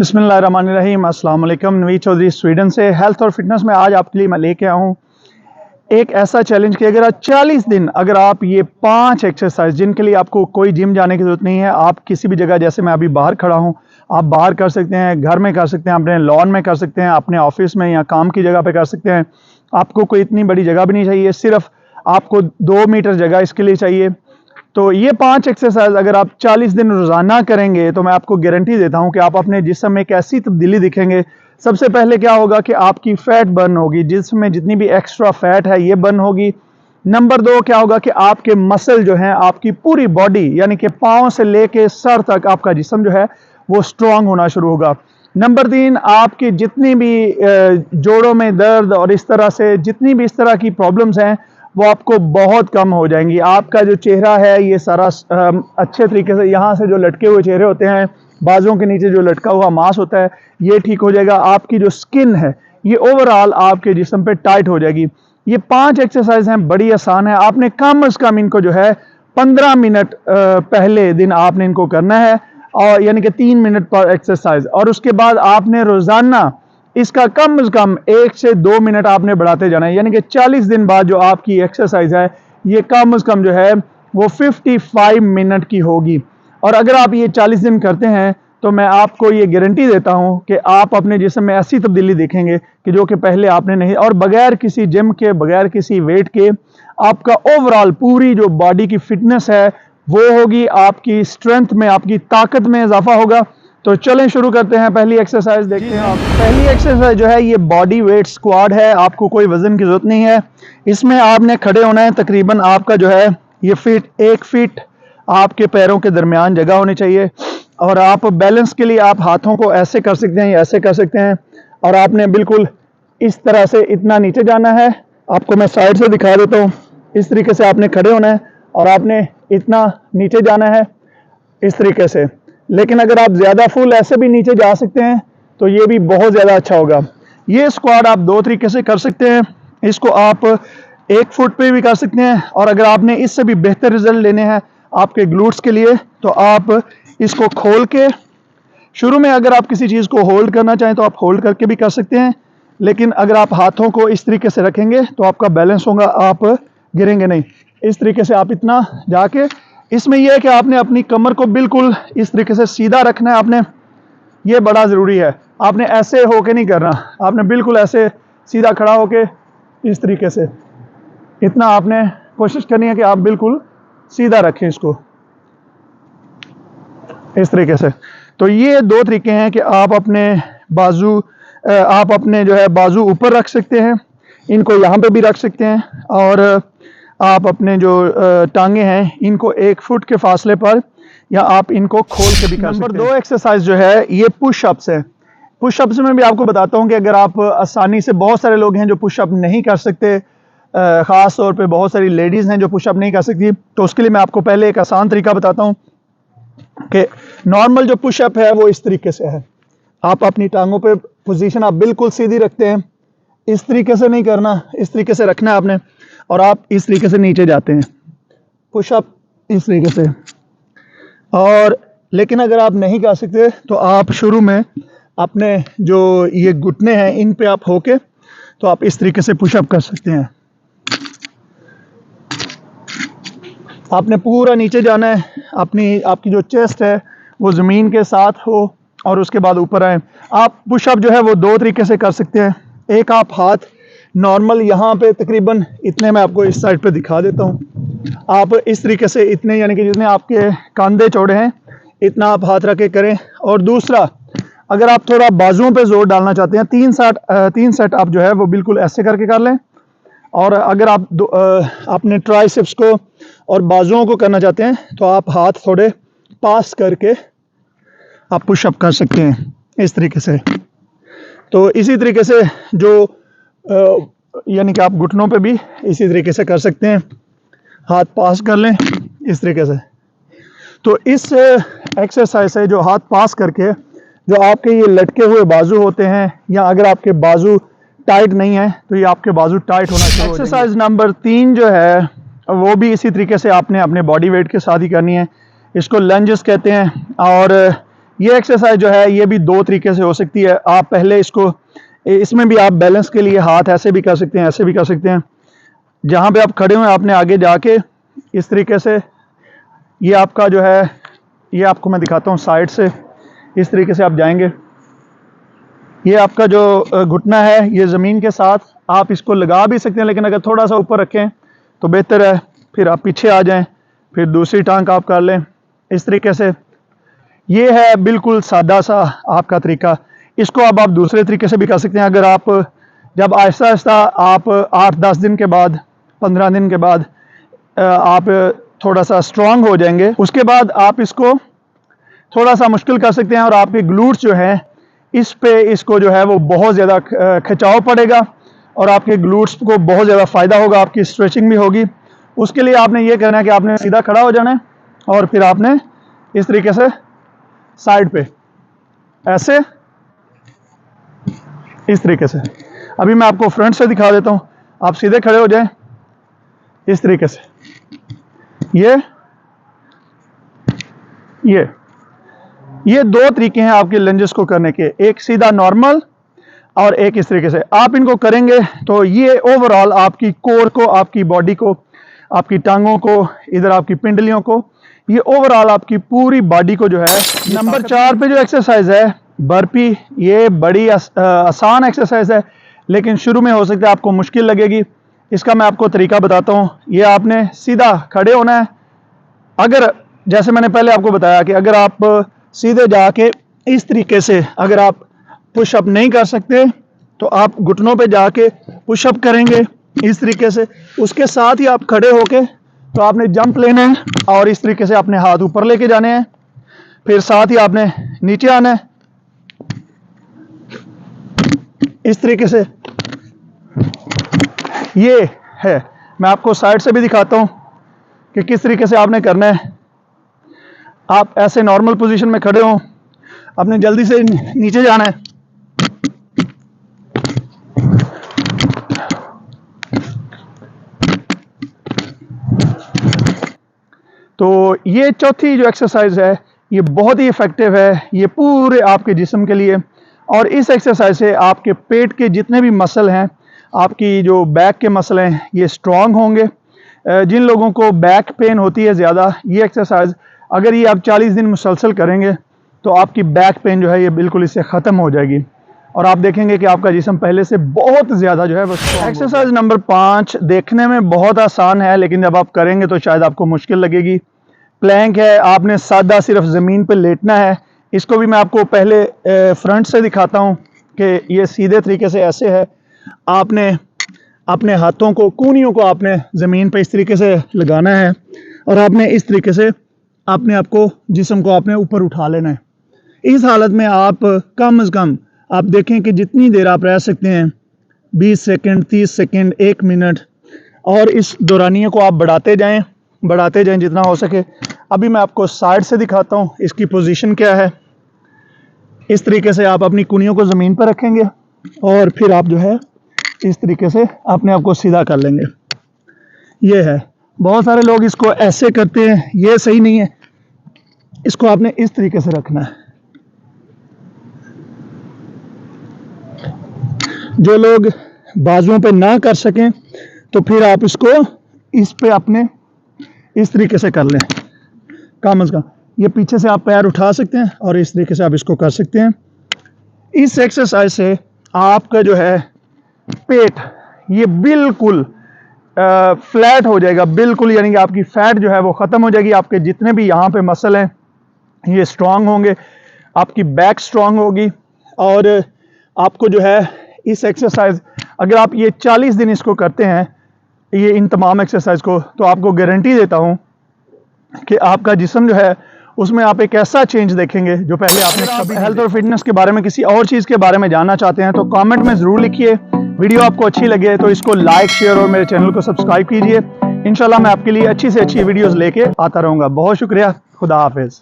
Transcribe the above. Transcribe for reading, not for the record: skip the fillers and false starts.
बिस्मिल्लाहिर्रहमानिर्रहीम। अस्सलाम वालेकुम। नवीद चौधरी स्वीडन से हेल्थ और फिटनेस में आज आपके लिए मैं लेके आया हूँ एक ऐसा चैलेंज कि अगर आप 40 दिन अगर आप ये 5 एक्सरसाइज जिनके लिए आपको कोई जिम जाने की ज़रूरत नहीं है, आप किसी भी जगह, जैसे मैं अभी बाहर खड़ा हूँ, आप बाहर कर सकते हैं, घर में कर सकते हैं, अपने लॉन में कर सकते हैं, अपने ऑफिस में या काम की जगह पे कर सकते हैं। आपको कोई इतनी बड़ी जगह भी नहीं चाहिए, सिर्फ आपको 2 मीटर जगह इसके लिए चाहिए। तो ये 5 एक्सरसाइज अगर आप 40 दिन रोज़ाना करेंगे तो मैं आपको गारंटी देता हूँ कि आप अपने जिस्म में एक ऐसी तब्दीली दिखेंगे। सबसे पहले क्या होगा कि आपकी फैट बर्न होगी, जिस्म में जितनी भी एक्स्ट्रा फैट है ये बर्न होगी। नंबर 2 क्या होगा कि आपके मसल जो हैं, आपकी पूरी बॉडी यानी कि पाँव से लेके सर तक आपका जिस्म जो है वो स्ट्रांग होना शुरू होगा। नंबर 3 आपकी जितनी भी जोड़ों में दर्द और इस तरह से जितनी भी इस तरह की प्रॉब्लम्स हैं वो आपको बहुत कम हो जाएंगी। आपका जो चेहरा है ये सारा अच्छे तरीके से, यहाँ से जो लटके हुए चेहरे होते हैं, बाजुओं के नीचे जो लटका हुआ मांस होता है, ये ठीक हो जाएगा। आपकी जो स्किन है ये ओवरऑल आपके जिस्म पे टाइट हो जाएगी। ये 5 एक्सरसाइज हैं, बड़ी आसान है। आपने कम अज़ कम इनको जो है 15 मिनट पहले दिन आपने इनको करना है, और यानी कि 3 मिनट पर एक्सरसाइज, और उसके बाद आपने रोज़ाना इसका कम से कम 1 से 2 मिनट आपने बढ़ाते जाना है। यानी कि 40 दिन बाद जो आपकी एक्सरसाइज है ये कम से कम जो है वो 55 मिनट की होगी। और अगर आप ये 40 दिन करते हैं तो मैं आपको ये गारंटी देता हूं कि आप अपने जिस्म में ऐसी तब्दीली देखेंगे कि जो कि पहले आपने नहीं, और बगैर किसी जिम के, बगैर किसी वेट के, आपका ओवरऑल पूरी जो बॉडी की फिटनेस है वो होगी, आपकी स्ट्रेंथ में, आपकी ताकत में इजाफा होगा। तो चलें शुरू करते हैं। पहली एक्सरसाइज देखते हैं आप। पहली एक्सरसाइज जो है ये बॉडी वेट स्क्वाड है। आपको कोई वजन की जरूरत नहीं है। इसमें आपने खड़े होना है, तकरीबन आपका जो है ये फीट 1 फीट आपके पैरों के दरमियान जगह होनी चाहिए। और आप बैलेंस के लिए आप हाथों को ऐसे कर सकते हैं या ऐसे कर सकते हैं, और आपने बिल्कुल इस तरह से इतना नीचे जाना है। आपको मैं साइड से दिखा देता हूँ। इस तरीके से आपने खड़े होना है और आपने इतना नीचे जाना है इस तरीके से। लेकिन अगर आप ज़्यादा फुल ऐसे भी नीचे जा सकते हैं तो ये भी बहुत ज़्यादा अच्छा होगा। ये स्क्वाड आप 2 तरीके से कर सकते हैं। इसको आप 1 फुट पे भी कर सकते हैं, और अगर आपने इससे भी बेहतर रिजल्ट लेने हैं आपके ग्लूट्स के लिए तो आप इसको खोल के, शुरू में अगर आप किसी चीज़ को होल्ड करना चाहें तो आप होल्ड करके भी कर सकते हैं, लेकिन अगर आप हाथों को इस तरीके से रखेंगे तो आपका बैलेंस होगा, आप गिरेंगे नहीं। इस तरीके से आप इतना जाके, इसमें यह है कि आपने अपनी कमर को बिल्कुल इस तरीके से सीधा रखना है। आपने, ये बड़ा ज़रूरी है, आपने ऐसे होके नहीं करना, आपने बिल्कुल ऐसे सीधा खड़ा होके इस तरीके से इतना आपने कोशिश करनी है कि आप बिल्कुल सीधा रखें इसको इस तरीके से। तो ये 2 तरीके हैं कि आप अपने बाजू, आप अपने जो है बाजू ऊपर रख सकते हैं, इनको यहाँ पे भी रख सकते हैं, और आप अपने जो टांगे हैं इनको 1 फुट के फासले पर, या आप इनको खोल के भी कर सकते हैं। नंबर 2 एक्सरसाइज जो है ये पुशअप्स है। पुशअप्स में भी आपको बताता हूँ कि अगर आप आसानी से, बहुत सारे लोग हैं जो पुशअप नहीं कर सकते, ख़ास तौर पे बहुत सारी लेडीज़ हैं जो पुशअप नहीं कर सकती, तो उसके लिए मैं आपको पहले एक आसान तरीका बताता हूँ कि नॉर्मल जो पुशअप है वो इस तरीके से है। आप अपनी टांगों पे पोजीशन आप बिल्कुल सीधी रखते हैं, इस तरीके से नहीं करना, इस तरीके से रखना है आपने, और आप इस तरीके से नीचे जाते हैं, पुशअप इस तरीके से। और लेकिन अगर आप नहीं कर सकते तो आप शुरू में अपने जो ये घुटने हैं इन पे आप होके तो आप इस तरीके से पुशअप कर सकते हैं। आपने पूरा नीचे जाना है, आपकी जो चेस्ट है वो ज़मीन के साथ हो, और उसके बाद ऊपर आए। आप पुशअप जो है वो 2 तरीके से कर सकते हैं। एक, आप हाथ नॉर्मल यहाँ पे तकरीबन इतने, मैं आपको इस साइड पे दिखा देता हूँ, आप इस तरीके से इतने, यानी कि जितने आपके कंधे चौड़े हैं इतना आप हाथ रख के करें। और दूसरा, अगर आप थोड़ा बाजुओं पे जोर डालना चाहते हैं, 3 सेट आप जो है वो बिल्कुल ऐसे करके कर लें। और अगर आप अपने ट्राइसेप्स को और बाजुओं को करना चाहते हैं तो आप हाथ थोड़े पास करके आप पुशअप कर सकते हैं इस तरीके से। तो इसी तरीके से जो यानी कि आप घुटनों पे भी इसी तरीके से कर सकते हैं, हाथ पास कर लें इस तरीके से। तो इस एक्सरसाइज से जो हाथ पास करके, जो आपके ये लटके हुए बाजू होते हैं, या अगर आपके बाजू टाइट नहीं है तो ये आपके बाजू टाइट होना शुरू हो जाएंगे। एक्सरसाइज नंबर 3 जो है वो भी इसी तरीके से आपने अपने बॉडी वेट के साथ ही करनी है। इसको लंजेस कहते हैं, और ये एक्सरसाइज जो है ये भी 2 तरीके से हो सकती है। आप पहले इसमें भी आप बैलेंस के लिए हाथ ऐसे भी कर सकते हैं, ऐसे भी कर सकते हैं। जहाँ पे आप खड़े हुए आपने आगे जाके इस तरीके से, ये आपका जो है, ये आपको मैं दिखाता हूँ साइड से, इस तरीके से आप जाएंगे। ये आपका जो घुटना है ये ज़मीन के साथ, आप इसको लगा भी सकते हैं, लेकिन अगर थोड़ा सा ऊपर रखें तो बेहतर है। फिर आप पीछे आ जाएं, फिर दूसरी टांग आप कर लें इस तरीके से। ये है बिल्कुल सादा सा आपका तरीका। इसको अब आप दूसरे तरीके से भी कर सकते हैं। अगर आप जब आहिस्ता आहिस्ता आप 8-10 दिन के बाद, 15 दिन के बाद आप थोड़ा सा स्ट्रांग हो जाएंगे, उसके बाद आप इसको थोड़ा सा मुश्किल कर सकते हैं और आपके ग्लूट्स जो हैं इस पे इसको जो है वो बहुत ज़्यादा खिंचाव पड़ेगा और आपके ग्लूट्स को बहुत ज़्यादा फ़ायदा होगा, आपकी स्ट्रेचिंग भी होगी। उसके लिए आपने ये करना है कि आपने सीधा खड़ा हो जाना है और फिर आपने इस तरीके से साइड पे ऐसे, इस तरीके से। अभी मैं आपको फ्रंट से दिखा देता हूँ। आप सीधे खड़े हो जाएं इस तरीके से। ये 2 तरीके हैं आपके लंजेस को करने के, एक सीधा नॉर्मल और एक इस तरीके से। आप इनको करेंगे तो ये ओवरऑल आपकी कोर को, आपकी बॉडी को, आपकी टांगों को, इधर आपकी पिंडलियों को, ये ओवरऑल आपकी पूरी बॉडी को जो है। नंबर 4 पे जो एक्सरसाइज है बर्पी, ये बड़ी आसान एक्सरसाइज है, लेकिन शुरू में हो सकता है आपको मुश्किल लगेगी। इसका मैं आपको तरीका बताता हूँ। ये आपने सीधा खड़े होना है। अगर जैसे मैंने पहले आपको बताया कि अगर आप सीधे जाके इस तरीके से अगर आप पुशअप नहीं कर सकते तो आप घुटनों पे जाके पुशअप करेंगे इस तरीके से। उसके साथ ही आप खड़े होके तो आपने जंप लेना है और इस तरीके से अपने हाथ ऊपर लेके जाने हैं। फिर साथ ही आपने नीचे आना है इस तरीके से। ये है, मैं आपको साइड से भी दिखाता हूं कि किस तरीके से आपने करना है। आप ऐसे नॉर्मल पोजीशन में खड़े हो, आपने जल्दी से नीचे जाना है। तो ये चौथी जो एक्सरसाइज है ये बहुत ही इफेक्टिव है, ये पूरे आपके जिस्म के लिए। और इस एक्सरसाइज से आपके पेट के जितने भी मसल हैं, आपकी जो बैक के मसल हैं, ये स्ट्रांग होंगे। जिन लोगों को बैक पेन होती है ज़्यादा, ये एक्सरसाइज अगर ये आप 40 दिन मुसलसल करेंगे तो आपकी बैक पेन जो है ये बिल्कुल इससे ख़त्म हो जाएगी और आप देखेंगे कि आपका जिस्म पहले से बहुत ज़्यादा जो है वो स्ट्रांग। एक्सरसाइज नंबर 5 देखने में बहुत आसान है, लेकिन जब आप करेंगे तो शायद आपको मुश्किल लगेगी। प्लैंक है, आपने सादा सिर्फ ज़मीन पे लेटना है। इसको भी मैं आपको पहले फ्रंट से दिखाता हूँ कि ये सीधे तरीके से ऐसे है। आपने अपने हाथों को, कूनियों को आपने ज़मीन पे इस तरीके से लगाना है और आपने इस तरीके से अपने आप को, जिस्म को आपने ऊपर उठा लेना है। इस हालत में आप कम से कम आप देखें कि जितनी देर आप रह सकते हैं, 20 सेकंड, 30 सेकंड, 1 मिनट, और इस दौरानिये को आप बढ़ाते जाएं जितना हो सके। अभी मैं आपको साइड से दिखाता हूँ इसकी पोजीशन क्या है। इस तरीके से आप अपनी कूनियों को ज़मीन पर रखेंगे और फिर आप जो है इस तरीके से अपने आप को सीधा कर लेंगे। ये है, बहुत सारे लोग इसको ऐसे करते हैं, ये सही नहीं है। इसको आपने इस तरीके से रखना है। जो लोग बाजुओं पे ना कर सकें तो फिर आप इसको इस पे अपने इस तरीके से कर लें। कम से कम ये पीछे से आप पैर उठा सकते हैं और इस तरीके से आप इसको कर सकते हैं। इस एक्सरसाइज से आपका जो है पेट ये बिल्कुल फ्लैट हो जाएगा, बिल्कुल, यानी कि आपकी फैट जो है वो ख़त्म हो जाएगी। आपके जितने भी यहाँ पे मसल हैं ये स्ट्रांग होंगे, आपकी बैक स्ट्रांग होगी। और आपको जो है इस एक्सरसाइज, अगर आप ये 40 दिन इसको करते हैं, ये इन तमाम एक्सरसाइज को, तो आपको गारंटी देता हूँ कि आपका जिस्म जो है उसमें आप एक ऐसा चेंज देखेंगे जो पहले आपने कभी। हेल्थ और फिटनेस के बारे में, किसी और चीज़ के बारे में जानना चाहते हैं तो कमेंट में ज़रूर लिखिए। वीडियो आपको अच्छी लगे तो इसको लाइक, शेयर और मेरे चैनल को सब्सक्राइब कीजिए। इंशाल्लाह मैं आपके लिए अच्छी से अच्छी वीडियोस लेके आता रहूँगा। बहुत शुक्रिया, खुदा हाफिज़।